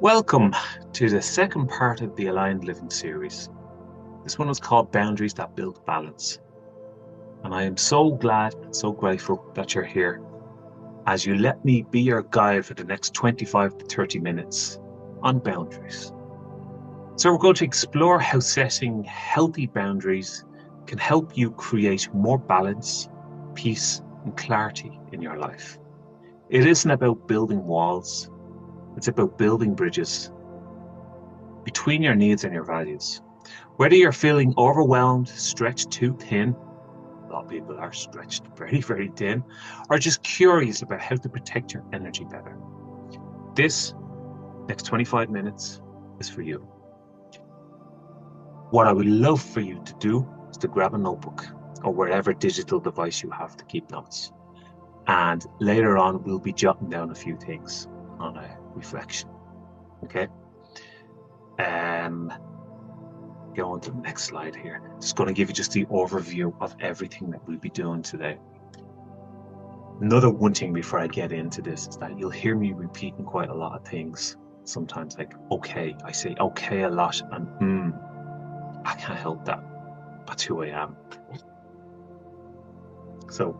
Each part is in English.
Welcome to the second part of the Aligned Living series. This one was called Boundaries That Build Balance. And I am so glad and so grateful that you're here as you let me be your guide for the next 25 to 30 minutes on boundaries. So, we're going to explore how setting healthy boundaries can help you create more balance, peace, and clarity in your life. It isn't about building walls, it's about building bridges between your needs and your values. Whether you're feeling overwhelmed, stretched too thin, a lot of people are stretched very, very thin, or just curious about how to protect your energy better, this next 25 minutes is for you. What I would love for you to do is to grab a notebook or whatever digital device you have to keep notes. And later on, we'll be jotting down a few things on a reflection. Okay? Go on to the next slide here. Just going to give you just the overview of everything that we'll be doing today. Another one thing before I get into this is that you'll hear me repeating quite a lot of things. Sometimes like, okay, I say okay a lot and I can't help that. That's who I am. So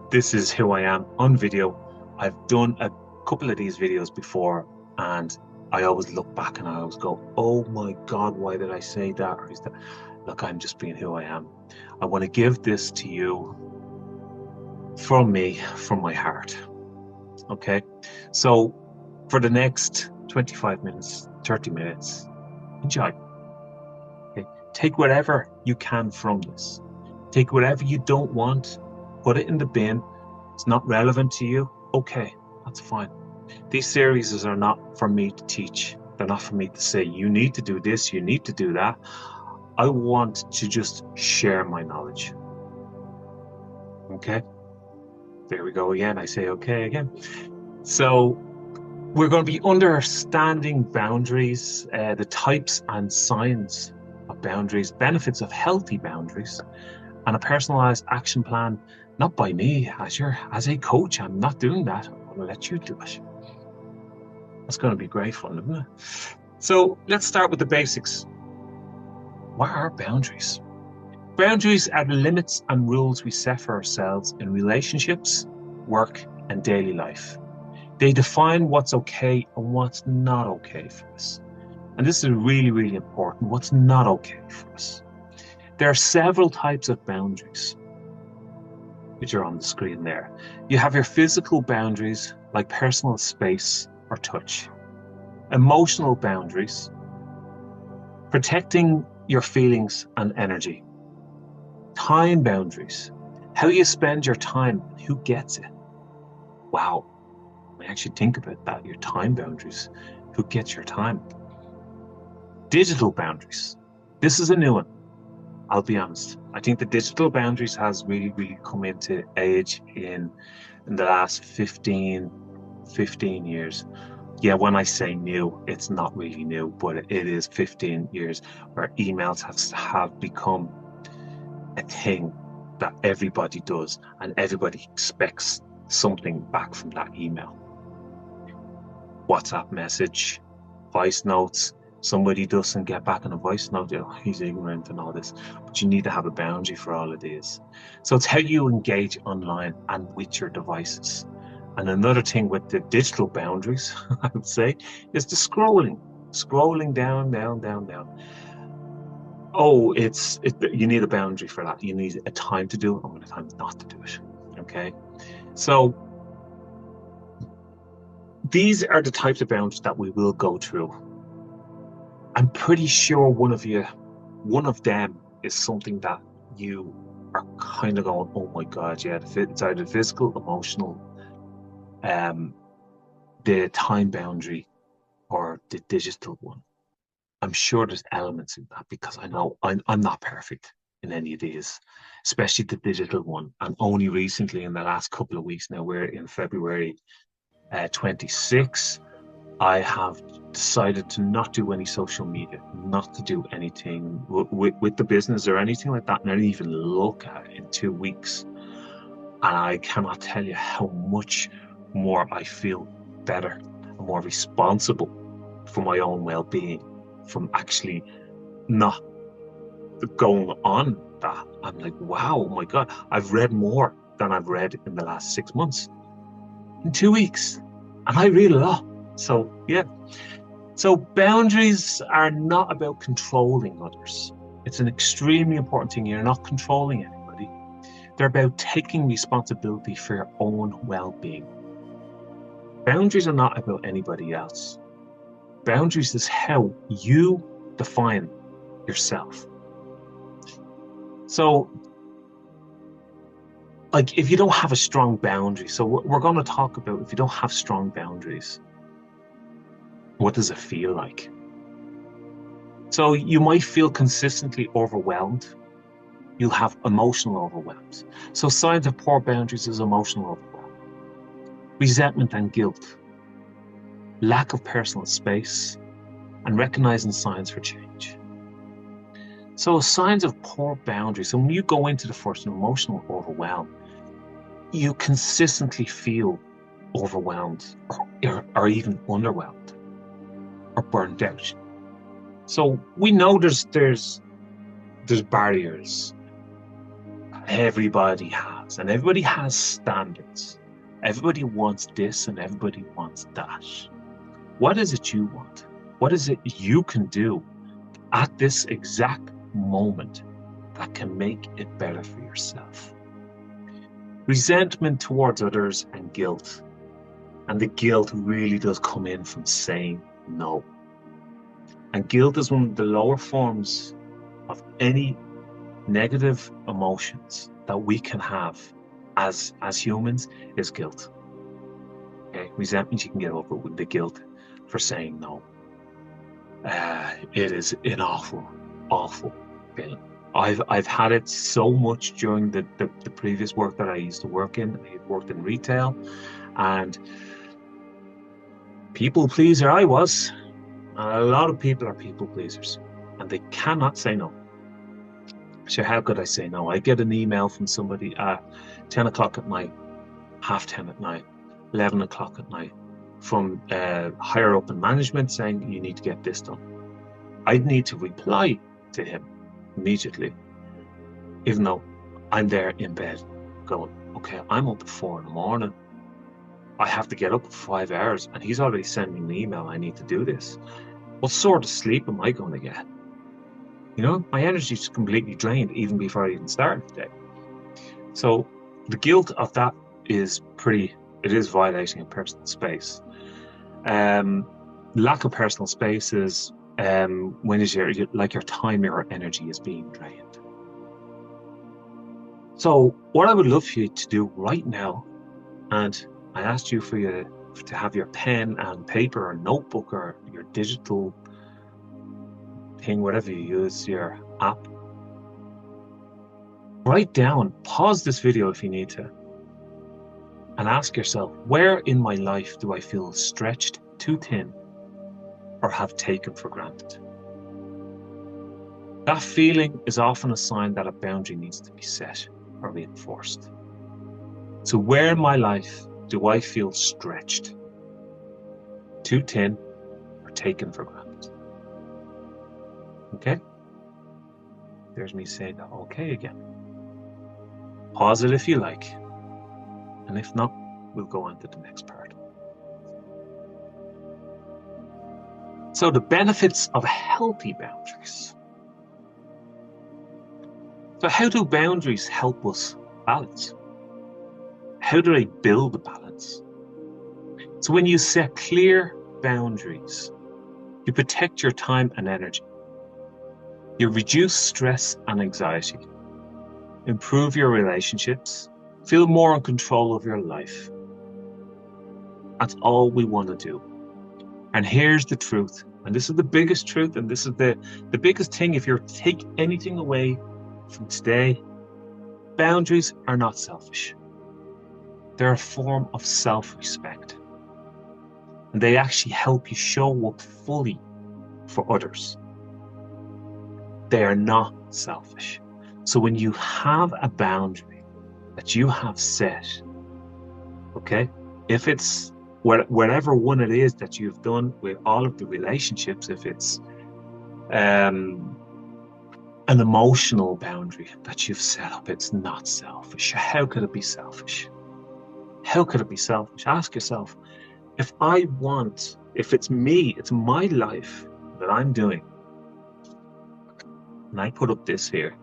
this is who I am on video. I've done a couple of these videos before and I always look back and I always go, oh my God, why did I say that? Or is that? Look, I'm just being who I am. I want to give this to you from me, from my heart. Okay. So for the next 25 minutes, 30 minutes, enjoy. Okay. Take whatever you can from this. Take whatever you don't want, put it in the bin. It's not relevant to you. Okay, that's fine. These series are not for me to teach. They're not for me to say, you need to do this, you need to do that. I want to just share my knowledge. Okay? There we go again. I say okay again. So we're going to be understanding boundaries, the types and signs of boundaries, benefits of healthy boundaries, and a personalized action plan, not by me as a coach. I'm not doing that. I'm going to let you do it. That's going to be great fun, isn't it? So let's start with the basics. What are boundaries? Boundaries are the limits and rules we set for ourselves in relationships, work, and daily life. They define what's okay and what's not okay for us. And this is really, really important. What's not okay for us. There are several types of boundaries, which are on the screen there. You have your physical boundaries, like personal space or touch. Emotional boundaries, protecting your feelings and energy. Time boundaries, how you spend your time and who gets it. Wow, I actually think about that, your time boundaries, who gets your time. Digital boundaries, this is a new one, I'll be honest. I think the digital boundaries has really, really come into age in the last 15 years. Yeah, when I say new, it's not really new, but it is 15 years where emails have become a thing that everybody does and everybody expects something back from that email. WhatsApp message, voice notes. Somebody doesn't get back in a voice note, he's ignorant and all this. But you need to have a boundary for all of these. So it's how you engage online and with your devices. And another thing with the digital boundaries, I would say, is the scrolling down, down, down, down. Oh, you need a boundary for that. You need a time to do it and a time not to do it. Okay. So these are the types of boundaries that we will go through. I'm pretty sure one of them is something that you are kind of going, oh my God, yeah, it's either physical, emotional, the time boundary, or the digital one. I'm sure there's elements in that because I know I'm not perfect in any of these, especially the digital one. And only recently, in the last couple of weeks now, we're in February 26, I have decided to not do any social media, not to do anything with the business or anything like that, not even look at it in 2 weeks. And I cannot tell you how much more I feel better and more responsible for my own well-being, from actually not going on that. I'm like, wow, oh my God, I've read more than I've read in the last 6 months in 2 weeks. And I read a lot. So, yeah. So, boundaries are not about controlling others. It's an extremely important thing. You're not controlling anybody. They're about taking responsibility for your own well-being. Boundaries are not about anybody else. Boundaries is how you define yourself. So, like, if you don't have a strong boundary, so we're going to talk about if you don't have strong boundaries, what does it feel like? So you might feel consistently overwhelmed. You'll have emotional overwhelms. So signs of poor boundaries is emotional overwhelm, resentment and guilt, lack of personal space, and recognizing signs for change. So signs of poor boundaries. So when you go into the first emotional overwhelm, you consistently feel overwhelmed or even underwhelmed or burnt out. So we know there's barriers everybody has, and everybody has standards. Everybody wants this and everybody wants that. What is it you want? What is it you can do at this exact moment that can make it better for yourself? Resentment towards others and guilt. And the guilt really does come in from saying no. And guilt is one of the lower forms of any negative emotions that we can have as humans is guilt. Okay, resentment you can get over with the guilt for saying no. It is an awful feeling. I've had it so much during the previous work that I used to work in. I worked in retail, and people pleaser I was. A lot of people are people pleasers, and they cannot say no. So how could I say no? I get an email from somebody at 10 o'clock at night, 10:30 at night, 11 o'clock at night, from higher up in management saying you need to get this done. I'd need to reply to him immediately, even though I'm there in bed going, okay, I'm up at 4 a.m. I have to get up for 5 hours, and he's already sending me an email. I need to do this. What sort of sleep am I going to get? You know, my energy is completely drained even before I even started the day. So the guilt of that is it is violating a personal space. Lack of personal space is when is your time, your energy is being drained. So what I would love for you to do right now, and I asked you to have your pen and paper or notebook or your digital thing, whatever you use, your app. Write down, pause this video if you need to, and ask yourself, where in my life do I feel stretched too thin or have taken for granted? That feeling is often a sign that a boundary needs to be set or reinforced. So where in my life do I feel stretched, too thin, or taken for granted? Okay? There's me saying okay again. Pause it if you like. And if not, we'll go on to the next part. So the benefits of healthy boundaries. So how do boundaries help us balance? How do they build a balance? So when you set clear boundaries, you protect your time and energy. You reduce stress and anxiety, improve your relationships, feel more in control of your life. That's all we want to do. And here's the truth, and this is the biggest truth, and this is the biggest thing. If you take anything away from today, boundaries are not selfish. They're a form of self-respect. And they actually help you show up fully for others. They are not selfish. So when you have a boundary that you have set, okay, if it's whatever one it is that you've done with all of the relationships, if it's um, an emotional boundary that you've set up, it's not selfish. How could it be selfish? How could it be selfish? Ask yourself, if it's me, it's my life that I'm doing, and I put up this here,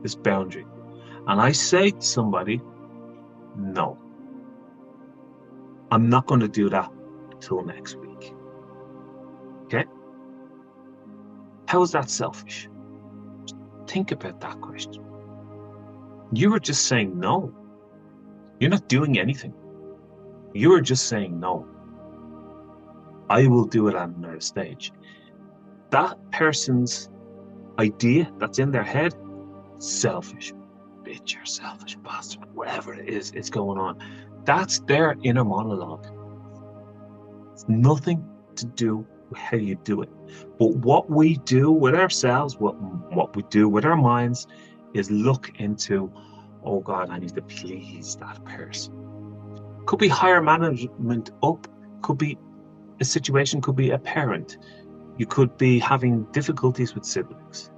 this boundary, and I say to somebody, no, I'm not going to do that until next week. Okay? How is that selfish? Think about that question. You were just saying no. You're not doing anything. You were just saying no. I will do it at another stage. That person's idea that's in their head, selfish bitch, or selfish bastard, whatever it is, it's going on. That's their inner monologue. It's nothing to do with how you do it. But what we do with ourselves, what we do with our minds, is look into, oh God, I need to please that person. Could be higher management up, could be a situation, could be a parent. You could be having difficulties with siblings.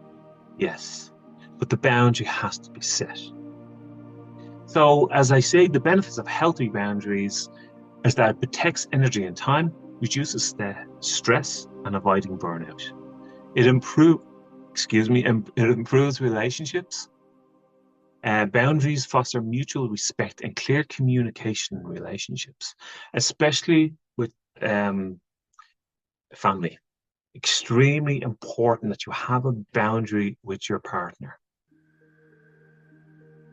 Yes, but the boundary has to be set. So, as I say, the benefits of healthy boundaries is that it protects energy and time, reduces the stress, and avoiding burnout. It improves relationships. Boundaries foster mutual respect and clear communication in relationships, especially with family. Extremely important that you have a boundary with your partner.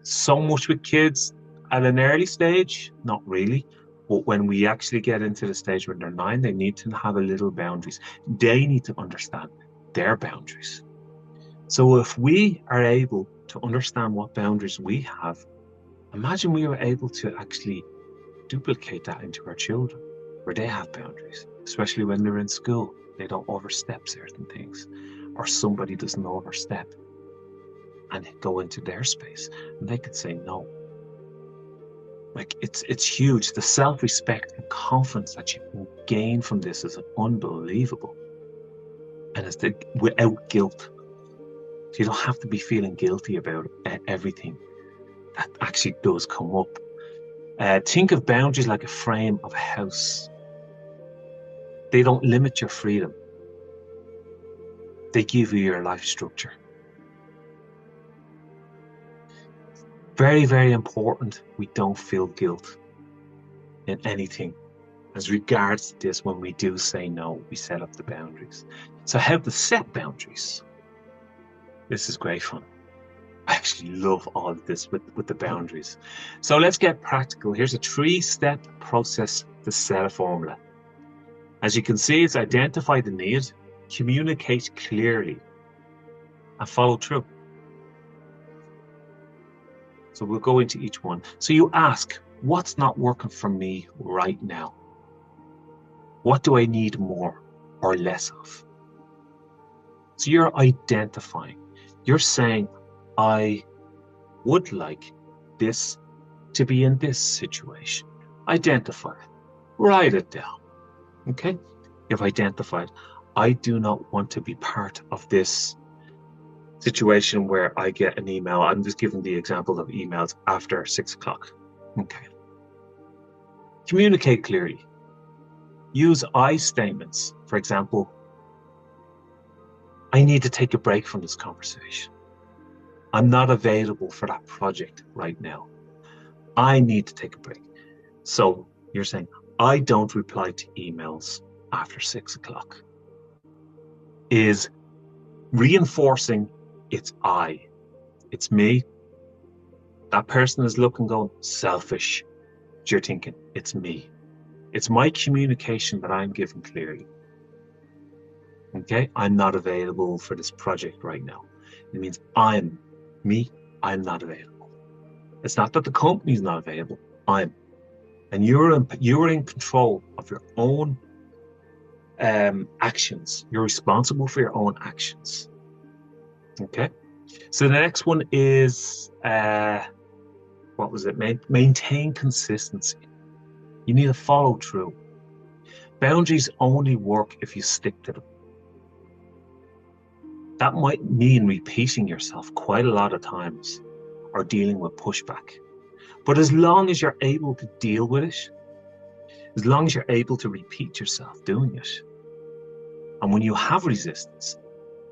So much with kids at an early stage, not really. But when we actually get into the stage when they're 9, they need to have a little boundaries. They need to understand their boundaries. So if we are able to understand what boundaries we have, imagine we were able to actually duplicate that into our children, where they have boundaries, especially when they're in school. They don't overstep certain things, or somebody doesn't overstep and go into their space, and they could say no. Like it's huge. The self-respect and confidence that you can gain from this is unbelievable, and it's without guilt. So you don't have to be feeling guilty about everything that actually does come up. Think of boundaries like a frame of a house. They don't limit your freedom. They give you your life structure. Very, very important we don't feel guilt in anything as regards to this. When we do say no, we set up the boundaries. So how to set boundaries. This is great fun. I actually love all of this with the boundaries. So let's get practical. Here's a 3-step process to set a formula. As you can see, it's identify the need, communicate clearly, and follow through. So we'll go into each one. So you ask, what's not working for me right now? What do I need more or less of? So you're identifying. You're saying, I would like this to be in this situation. Identify it. Write it down. Okay? You've identified, I do not want to be part of this situation where I get an email. I'm just giving the example of emails after 6 o'clock. Okay. Communicate clearly. Use I statements. For example, I need to take a break from this conversation. I'm not available for that project right now. I need to take a break. So you're saying, I don't reply to emails after 6 o'clock. Is reinforcing it's I. It's me. That person is looking, going, selfish. You're thinking, it's me. It's my communication that I'm giving clearly. Okay? I'm not available for this project right now. It means I'm not available. It's not that the company's not available. I'm. And you're in control of your own actions. You're responsible for your own actions. Okay? So the next one is, what was it? Maintain consistency. You need to follow through. Boundaries only work if you stick to them. That might mean repeating yourself quite a lot of times or dealing with pushback. But as long as you're able to deal with it, as long as you're able to repeat yourself doing it, and when you have resistance,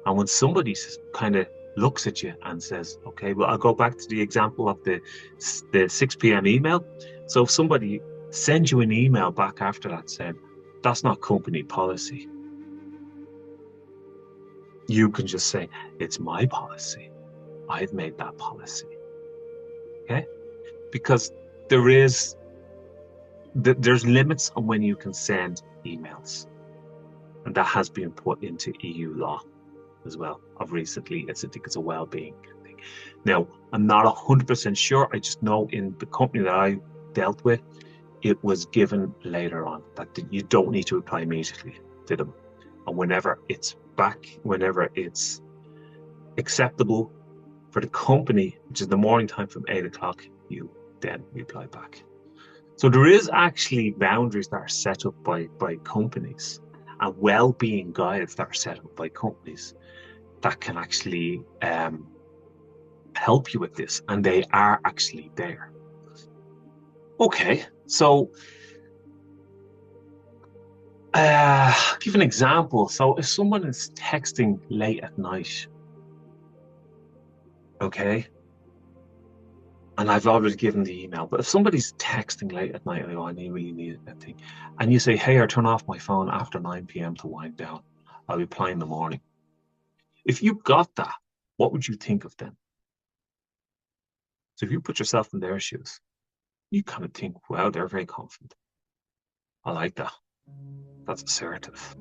and when somebody kind of looks at you and says, okay, well, I'll go back to the example of the 6 p.m. email. So if somebody sends you an email back after that saying, that's not company policy, you can just say, it's my policy. I've made that policy. Okay? Because there's limits on when you can send emails. And that has been put into EU law as well of recently. I think it's a well-being thing. Now, I'm not 100% sure. I just know in the company that I dealt with, it was given later on that you don't need to reply immediately to them. And whenever it's acceptable for the company, which is the morning time from 8 o'clock, you then reply back. So there is actually boundaries that are set up by companies and well-being guides that are set up by companies that can actually help you with this, and they are actually there. Okay, so give an example. So if someone is texting late at night, okay, and I've already given the email, but if somebody's texting late at night, I go, I really need that thing, and you say, hey, I turn off my phone after 9 p.m. to wind down. I'll reply in the morning. If you got that, what would you think of them? So if you put yourself in their shoes, you kind of think, wow, they're very confident. I like that. That's assertive.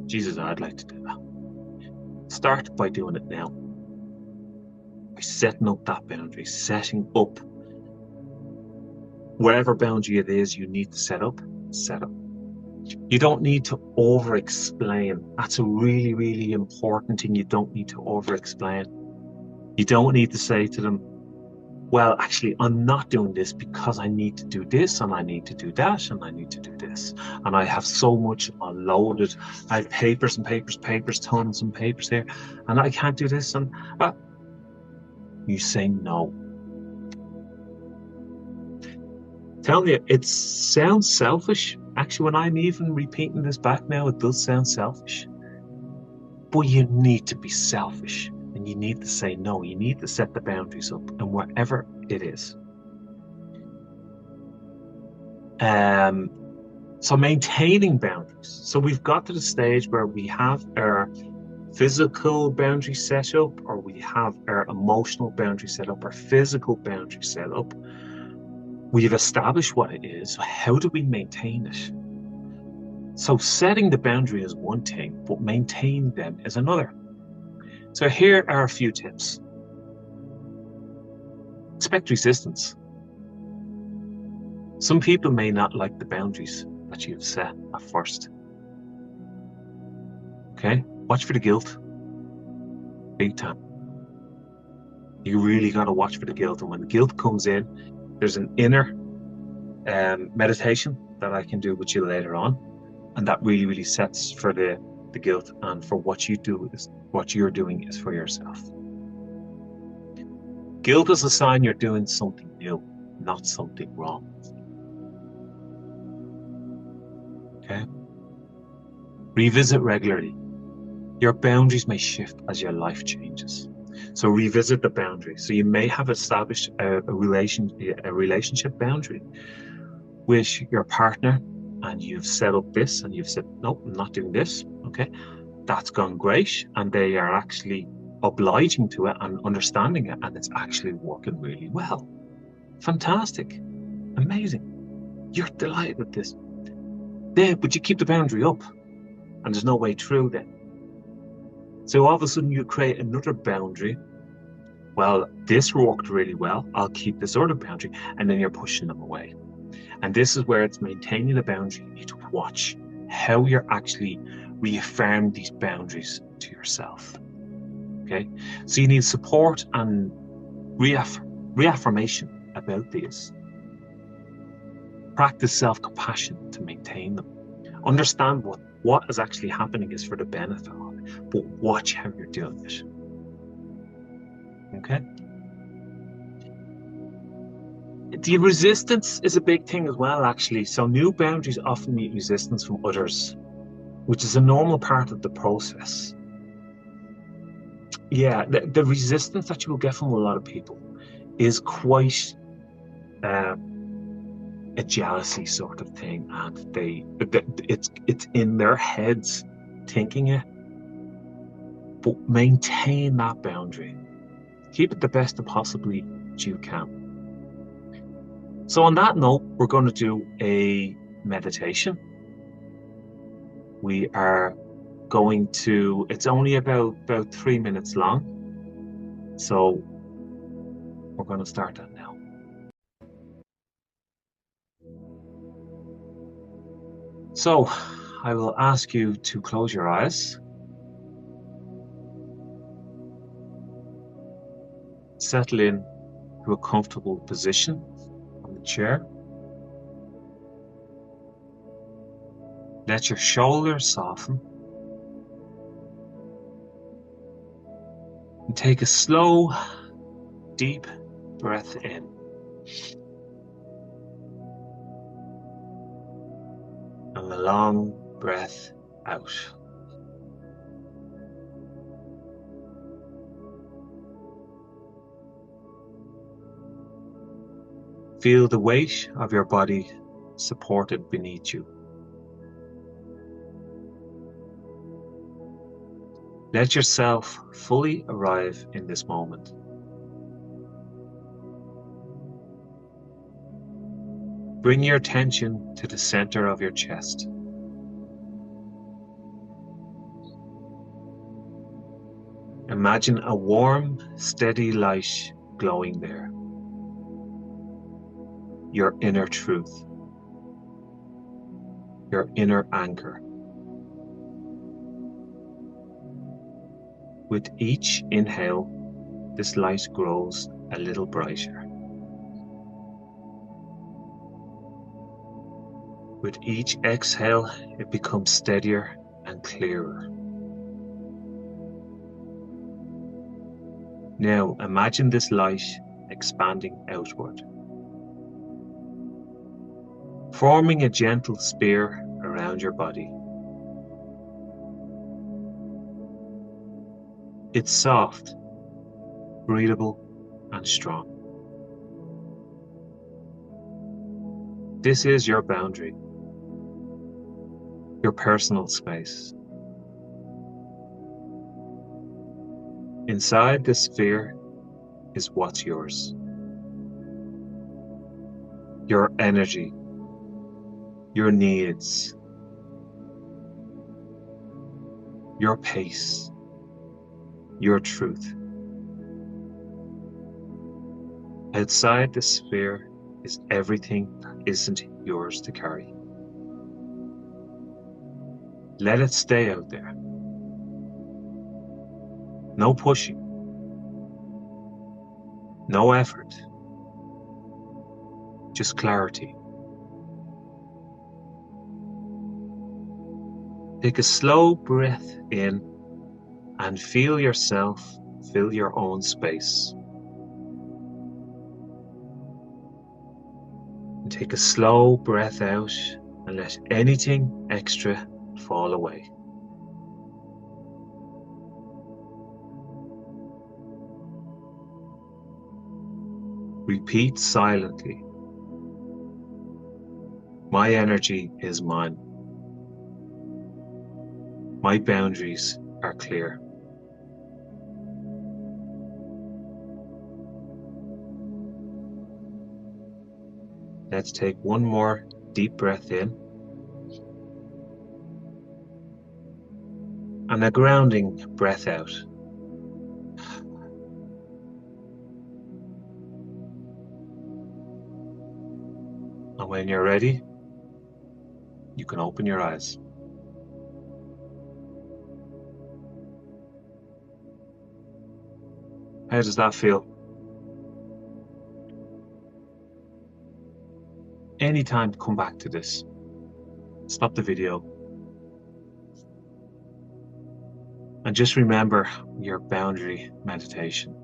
Jesus, I'd like to do that. Start by doing it now. By setting up that boundary, setting up whatever boundary it is you need to set up, set up. You don't need to over-explain. That's a really, really important thing. You don't need to over-explain. You don't need to say to them, well, actually, I'm not doing this because I need to do this, and I need to do that, and I need to do this. And I have so much unloaded. I have papers and papers, tons and papers here, and I can't do this. And you say no. Tell me, it sounds selfish. Actually, when I'm even repeating this back now, it does sound selfish. But you need to be selfish. And you need to say no. You need to set the boundaries up, and wherever it is. So maintaining boundaries. So we've got to the stage where we have our physical boundary set up, or we have our emotional boundary set up, our physical boundary set up. We've established what it is. So how do we maintain it? So setting the boundary is one thing, but maintaining them is another. So here are a few tips. Expect resistance. Some people may not like the boundaries that you've set at first. Okay? Watch for the guilt. Big time. You really got to watch for the guilt. And when the guilt comes in, there's an inner meditation that I can do with you later on. And that really, really sets for the guilt, and for what you do is what you're doing is for yourself. Guilt is a sign you're doing something new, not something wrong. Okay? Revisit regularly. Your boundaries may shift as your life changes. So revisit the boundary. So you may have established a relationship boundary with your partner, and you've set up this, and you've said, no, I'm not doing this. Okay, that's gone great, and they are actually obliging to it and understanding it, and it's actually working really well. Fantastic. Amazing. You're delighted with this. Then, but you keep the boundary up, and there's no way through then. So all of a sudden you create another boundary. Well, this worked really well. I'll keep this other boundary, and then you're pushing them away. And this is where it's maintaining the boundary. You need to watch how you're actually reaffirming these boundaries to yourself. Okay? So you need support and reaffirmation about these. Practice self-compassion to maintain them. Understand what is actually happening is for the benefit of it, but watch how you're doing it. Okay? The resistance is a big thing as well, actually. So new boundaries often meet resistance from others, which is a normal part of the process. Yeah, the resistance that you will get from a lot of people is quite uh, a jealousy sort of thing, and it's in their heads thinking it, but maintain that boundary. Keep it the best that possibly you can. So on that note, we're going to do a meditation. We are going to, it's only about 3 minutes long. So we're going to start that now. So I will ask you to close your eyes. Settle in to a comfortable position on the chair. Let your shoulders soften. And take a slow, deep breath in. And a long breath out. Feel the weight of your body supported beneath you. Let yourself fully arrive in this moment. Bring your attention to the center of your chest. Imagine a warm, steady light glowing there. Your inner truth. Your inner anchor. With each inhale, this light grows a little brighter. With each exhale, it becomes steadier and clearer. Now imagine this light expanding outward, forming a gentle sphere around your body. It's soft, breathable, and strong. This is your boundary, your personal space. Inside this sphere is what's yours. Your energy, your needs, your pace, your truth. Outside the sphere is everything that isn't yours to carry. Let it stay out there. No pushing. No effort. Just clarity. Take a slow breath in and feel yourself fill your own space. And take a slow breath out and let anything extra fall away. Repeat silently. My energy is mine. My boundaries are clear. Let's take one more deep breath in. And a grounding breath out. And when you're ready, you can open your eyes. How does that feel? any time to come back to this. Stop the video and just remember your boundary meditation.